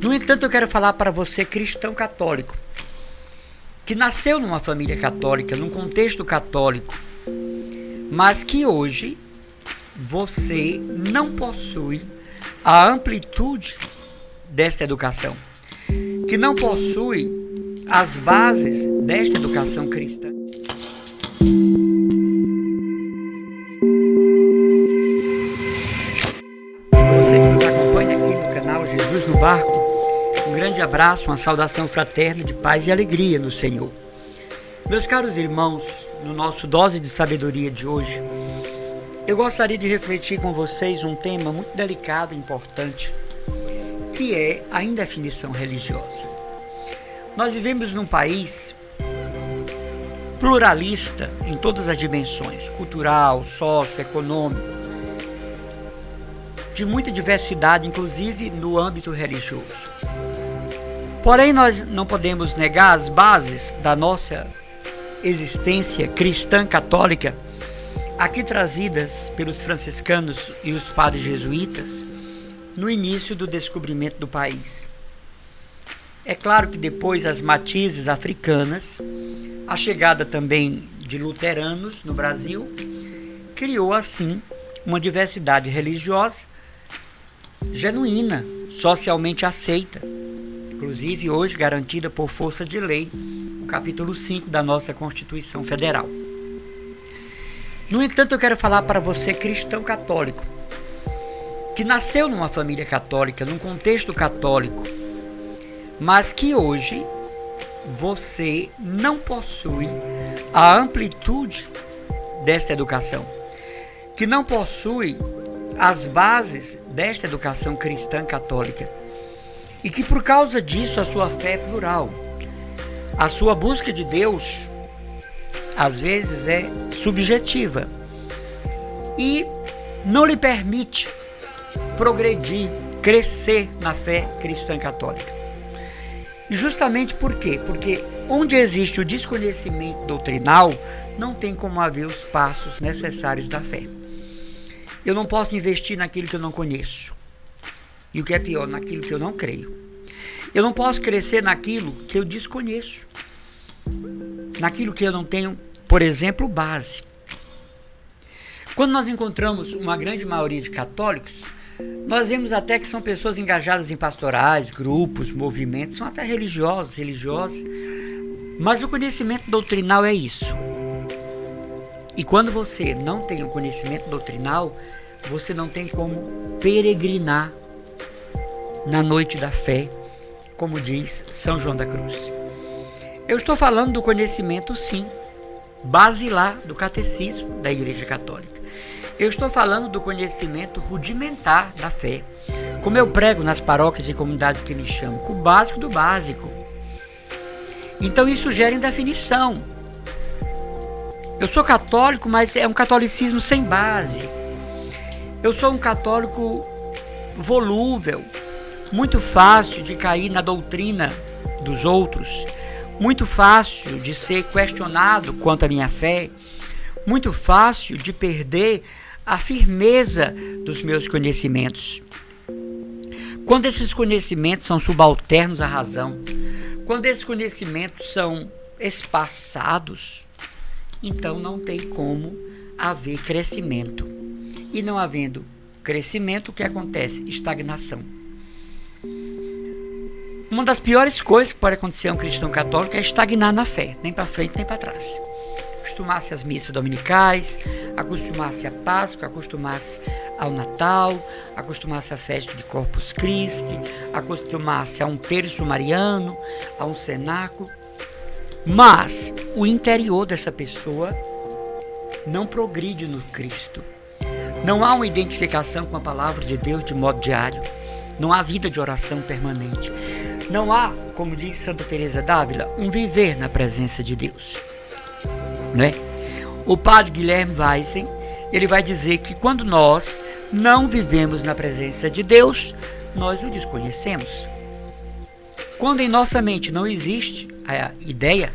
No entanto, eu quero falar para você, cristão católico, que nasceu numa família católica, num contexto católico, mas que hoje você não possui a amplitude desta educação, que não possui as bases desta educação cristã. Você que nos acompanha aqui no canal Jesus no Barco, um grande abraço, uma saudação fraterna de paz e alegria no Senhor. Meus caros irmãos, no nosso Dose de Sabedoria de hoje, eu gostaria de refletir com vocês um tema muito delicado e importante, que é a indefinição religiosa. Nós vivemos num país pluralista em todas as dimensões, cultural, socioeconômico, de muita diversidade, inclusive no âmbito religioso. Porém, nós não podemos negar as bases da nossa existência cristã católica, aqui trazidas pelos franciscanos e os padres jesuítas no início do descobrimento do país. É claro que depois as matizes africanas, a chegada também de luteranos no Brasil, criou assim uma diversidade religiosa genuína, socialmente aceita, inclusive hoje garantida por força de lei, no capítulo 5 da nossa Constituição Federal. No entanto, eu quero falar para você, cristão católico, que nasceu numa família católica, num contexto católico, mas que hoje você não possui a amplitude desta educação, que não possui as bases desta educação cristã católica, e que por causa disso a sua fé é plural, a sua busca de Deus às vezes é subjetiva e não lhe permite progredir, crescer na fé cristã católica. E justamente por quê? Porque onde existe o desconhecimento doutrinal, não tem como haver os passos necessários da fé. Eu não posso investir naquilo que eu não conheço. E o que é pior, naquilo que eu não creio. Eu não posso crescer naquilo que eu desconheço. Naquilo que eu não tenho, por exemplo, base. Quando nós encontramos uma grande maioria de católicos, nós vemos até que são pessoas engajadas em pastorais, grupos, movimentos, são até religiosos, mas o conhecimento doutrinal é isso. E quando você não tem um conhecimento doutrinal, você não tem como peregrinar na noite da fé, como diz São João da Cruz. Eu estou falando do conhecimento, sim, basilar do catecismo da Igreja Católica. Eu estou falando do conhecimento rudimentar da fé, como eu prego nas paróquias e comunidades que me chamam, com o básico do básico. Então isso gera indefinição. Eu sou católico, mas é um catolicismo sem base. Eu sou um católico volúvel, muito fácil de cair na doutrina dos outros, muito fácil de ser questionado quanto à minha fé, muito fácil de perder a firmeza dos meus conhecimentos. Quando esses conhecimentos são subalternos à razão, quando esses conhecimentos são espaçados, então não tem como haver crescimento. E não havendo crescimento, o que acontece? Estagnação. Uma das piores coisas que pode acontecer a um cristão católico é estagnar na fé, nem para frente nem para trás. Acostumar-se às missas dominicais, acostumar-se à Páscoa, acostumar-se ao Natal, acostumar-se à festa de Corpus Christi, acostumar-se a um terço mariano, a um cenáculo. Mas o interior dessa pessoa não progride no Cristo. Não há uma identificação com a palavra de Deus de modo diário. Não há vida de oração permanente. Não há, como diz Santa Teresa d'Ávila, um viver na presença de Deus. Né? O padre Guilherme Weisen, ele vai dizer que quando nós não vivemos na presença de Deus, nós o desconhecemos. Quando em nossa mente não existe a ideia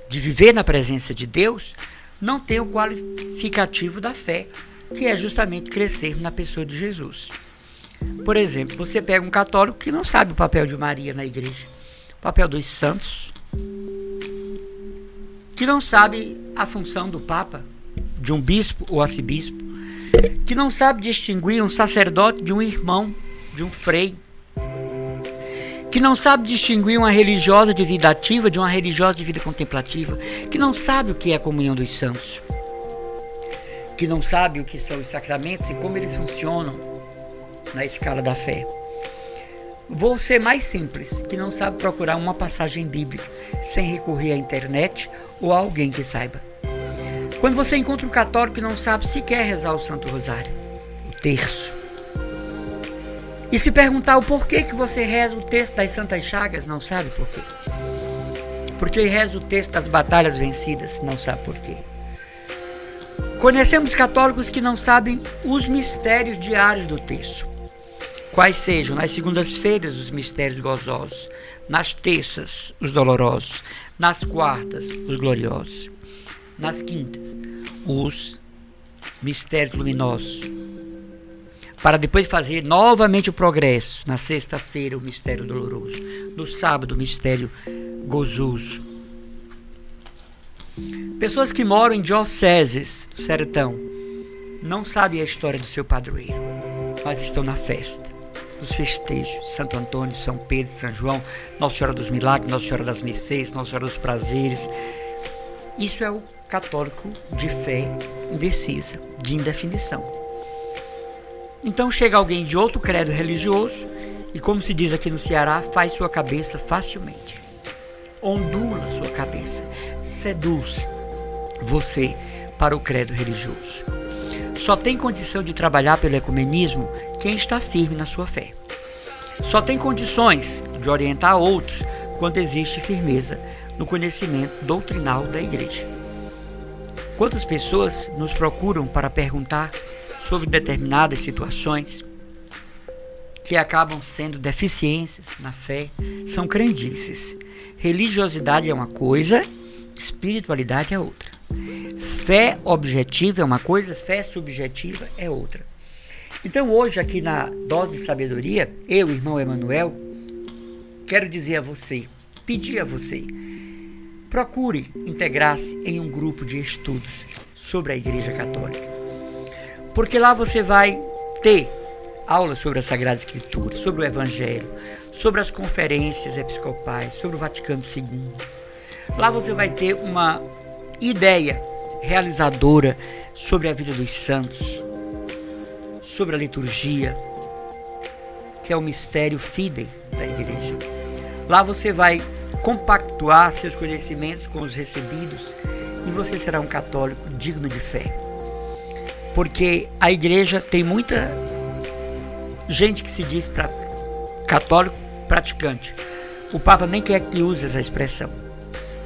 de viver na presença de Deus, não tem o qualificativo da fé, que é justamente crescer na pessoa de Jesus. Por exemplo, você pega um católico que não sabe o papel de Maria na igreja, o papel dos santos, que não sabe a função do Papa, de um bispo ou arcebispo, que não sabe distinguir um sacerdote de um irmão, de um frei, que não sabe distinguir uma religiosa de vida ativa de uma religiosa de vida contemplativa, que não sabe o que é a comunhão dos santos, que não sabe o que são os sacramentos e como eles funcionam na escala da fé. Vou ser mais simples, que não sabe procurar uma passagem bíblica sem recorrer à internet ou a alguém que saiba. Quando você encontra um católico que não sabe sequer rezar o Santo Rosário, o terço, e se perguntar o porquê que você reza o texto das Santas Chagas, não sabe por quê. Porque reza o texto das batalhas vencidas, não sabe por quê. Conhecemos católicos que não sabem os mistérios diários do terço. Quais sejam, nas segundas-feiras, os mistérios gozosos, nas terças, os dolorosos, nas quartas, os gloriosos, nas quintas, os mistérios luminosos, para depois fazer novamente o progresso, na sexta-feira, o mistério doloroso, no sábado, o mistério gozoso. Pessoas que moram em dioceses do sertão não sabem a história do seu padroeiro, mas estão na festa, nos festejos, Santo Antônio, São Pedro, São João, Nossa Senhora dos Milagres, Nossa Senhora das Mercês, Nossa Senhora dos Prazeres. Isso é o católico de fé indecisa, de indefinição. Então chega alguém de outro credo religioso e, como se diz aqui no Ceará, faz sua cabeça facilmente. Ondula sua cabeça, seduz você para o credo religioso. Só tem condição de trabalhar pelo ecumenismo quem está firme na sua fé. Só tem condições de orientar outros quando existe firmeza no conhecimento doutrinal da igreja. Quantas pessoas nos procuram para perguntar sobre determinadas situações que acabam sendo deficiências na fé, são crendices. Religiosidade é uma coisa, espiritualidade é outra. Fé objetiva é uma coisa, fé subjetiva é outra. Então hoje aqui na Dose de Sabedoria, eu, irmão Emanuel, quero dizer a você, pedir a você, procure integrar-se em um grupo de estudos sobre a Igreja Católica. Porque lá você vai ter aulas sobre a Sagrada Escritura, sobre o Evangelho, sobre as conferências episcopais, sobre o Vaticano II. Lá você vai ter uma ideia realizadora sobre a vida dos santos, sobre a liturgia, que é o mistério fidei da igreja. Lá você vai compactuar seus conhecimentos com os recebidos e você será um católico digno de fé. Porque a igreja tem muita gente que se diz católico praticante. O Papa nem quer que use essa expressão.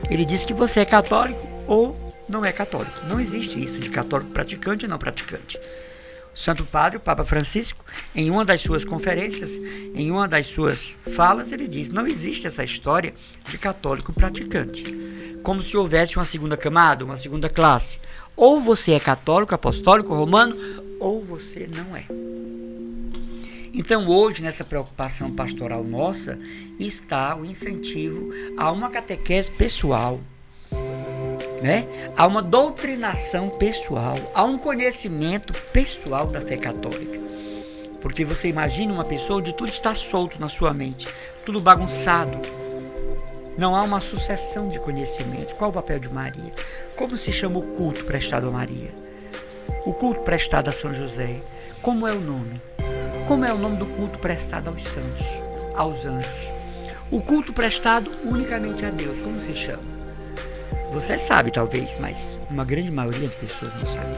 Ele diz que você é católico ou não é católico. Não existe isso de católico praticante e não praticante. O Santo Padre, o Papa Francisco, em uma das suas conferências, em uma das suas falas, ele diz: não existe essa história de católico praticante. Como se houvesse uma segunda camada, uma segunda classe. Ou você é católico, apostólico, romano, ou você não é. Então hoje, nessa preocupação pastoral nossa, está o incentivo a uma catequese pessoal, né? A uma doutrinação pessoal, a um conhecimento pessoal da fé católica. Porque você imagina uma pessoa onde tudo está solto na sua mente, tudo bagunçado. Não há uma sucessão de conhecimentos. Qual o papel de Maria? Como se chama o culto prestado a Maria? O culto prestado a São José. Como é o nome? Como é o nome do culto prestado aos santos, aos anjos? O culto prestado unicamente a Deus. Como se chama? Você sabe, talvez, mas uma grande maioria de pessoas não sabe.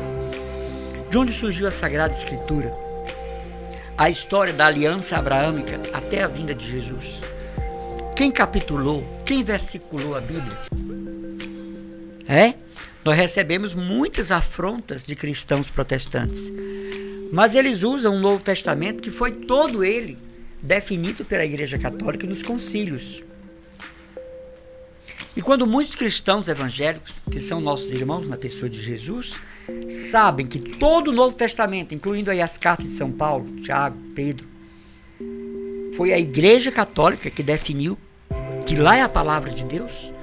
De onde surgiu a Sagrada Escritura? A história da aliança abraâmica até a vinda de Jesus. Quem capitulou, quem versiculou a Bíblia? Nós recebemos muitas afrontas de cristãos protestantes, mas eles usam o Novo Testamento, que foi todo ele definido pela Igreja Católica nos concílios. E quando muitos cristãos evangélicos, que são nossos irmãos na pessoa de Jesus, sabem que todo o Novo Testamento, incluindo aí as cartas de São Paulo, Tiago, Pedro, foi a Igreja Católica que definiu que lá é a palavra de Deus,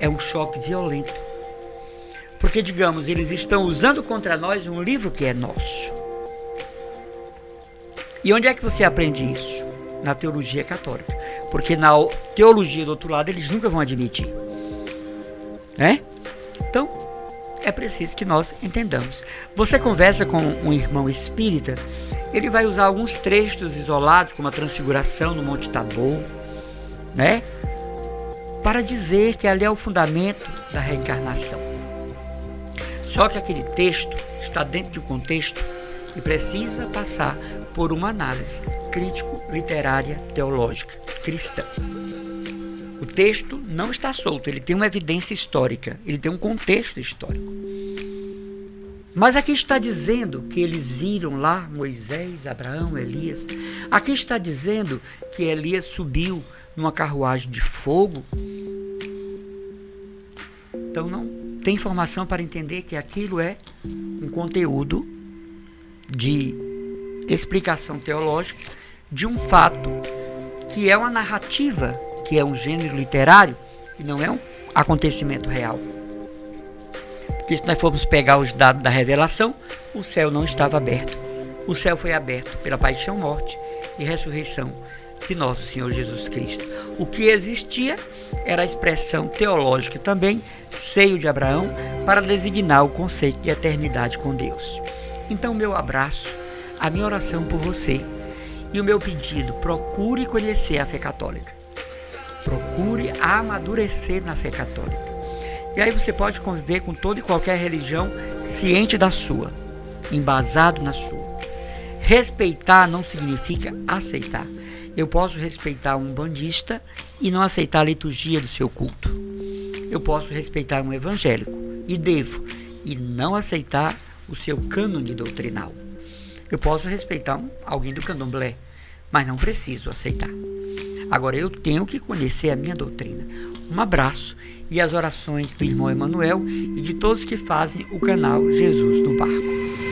é um choque violento. Porque, digamos, eles estão usando contra nós um livro que é nosso. E onde é que você aprende isso? Na teologia católica. Porque na teologia do outro lado eles nunca vão admitir. Né? Então, é preciso que nós entendamos. Você conversa com um irmão espírita, ele vai usar alguns trechos isolados, como a transfiguração no Monte Tabor, né? Para dizer que ali é o fundamento da reencarnação. Só que aquele texto está dentro de um contexto e precisa passar por uma análise crítico-literária teológica cristã. O texto não está solto, ele tem uma evidência histórica, ele tem um contexto histórico. Mas aqui está dizendo que eles viram lá Moisés, Abraão, Elias. Aqui está dizendo que Elias subiu numa carruagem de fogo. Então não tem informação para entender que aquilo é um conteúdo de explicação teológica de um fato que é uma narrativa, que é um gênero literário e não é um acontecimento real. Porque se nós formos pegar os dados da revelação, o céu não estava aberto. O céu foi aberto pela paixão, morte e ressurreição de nosso Senhor Jesus Cristo. O que existia era a expressão teológica também, seio de Abraão, para designar o conceito de eternidade com Deus. Então, meu abraço, a minha oração por você e o meu pedido, procure conhecer a fé católica. Procure amadurecer na fé católica. E aí você pode conviver com toda e qualquer religião ciente da sua, embasado na sua. Respeitar não significa aceitar. Eu posso respeitar um bandista e não aceitar a liturgia do seu culto. Eu posso respeitar um evangélico e devo, e não aceitar o seu cânone doutrinal. Eu posso respeitar alguém do candomblé, mas não preciso aceitar. Agora eu tenho que conhecer a minha doutrina. Um abraço e as orações do irmão Emanuel e de todos que fazem o canal Jesus no Barco.